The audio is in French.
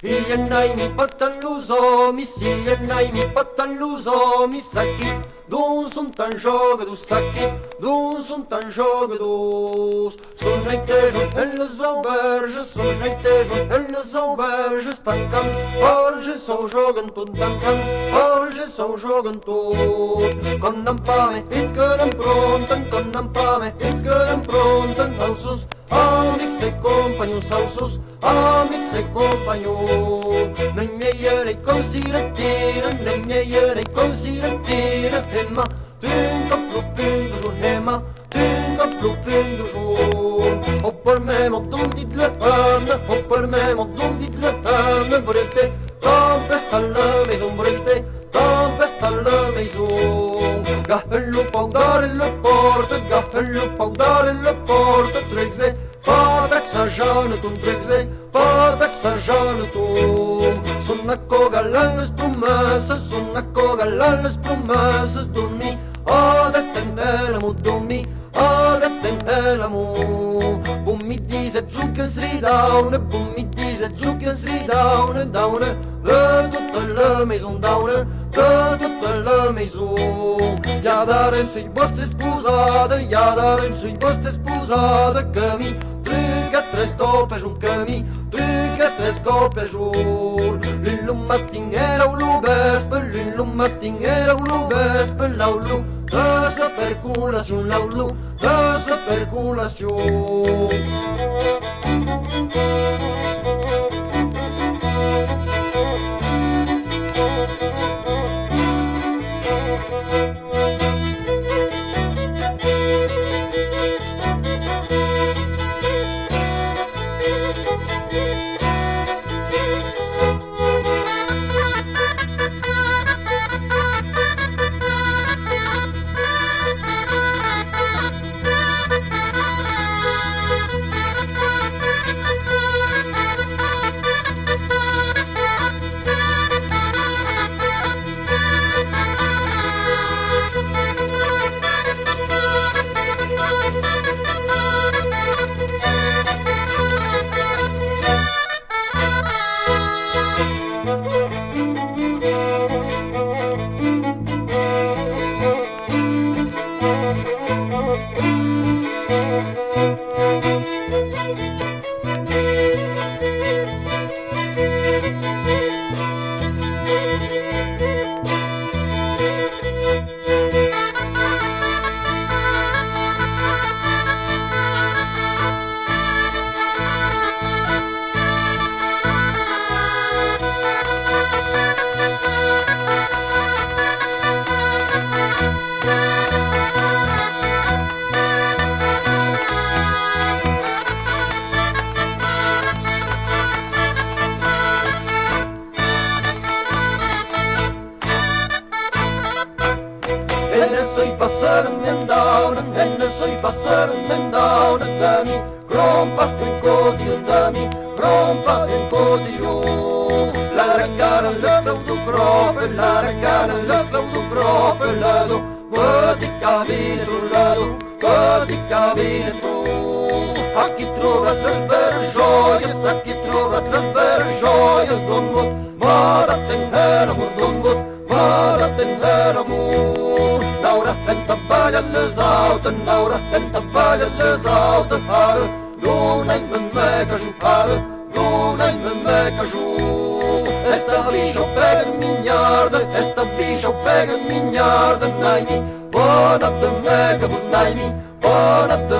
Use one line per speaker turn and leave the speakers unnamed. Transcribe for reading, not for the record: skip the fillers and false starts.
Ilyenay mi pataluso, mi silyenay mi pataluso, mi sakit. Dons sunt en joc du sakit, dons sunt en joc dus. Son neitejos en les auberges, son neitejos en les auberges, tancant, orges sau joguen tot tancant, orges sau joguen tot. Con n'empame, ets que n'empronten, con n'empame, ets que n'empronten, alsus, amics e compagnons, alsus, amics e compagnons. N'engeiere considertira, n'engeiere considertira, Emma, tunga plupin du jour, Emma, tunga plupin du jour. Op per même, op dum dit le herne, op per même, op dum dit le herne, brûlte, tempest à la maison, brûlte, tempest à la maison. Gaffello paudare le porte, gaffello paudare le porte, trexé, Pardac sa jeune ton trexé, pardac sa jeune ton. Son acco galan les promesses, son acco galan les promesses, dormi, a de tenere mu dormi, a de tenere mu. Bon mi dise giù che sridaune, bon mi dise giù che sridaune, daune, de toute la maison daune, de toute la maison. Iadare sui vostri sposate, iadare sui vostri sposate, che mi truc a tres copes un camí, truc a tres copes un. L'un matin era un vespe, l'un matin era un vespe, l'aulu de sa perculación, l'aulu de sa perculación. Aquí trobat les veres joies, aquí trobat les veres joies, don vos, mada tener amor, don vos, mada tener amor. Naura en taballa les auten, naura en taballa les auten, hale, donain me caju, hale, donain me caju. Esta bicho pega minharda, esta bicho pega minharda, naimi, bona te meca bus naimi, bona te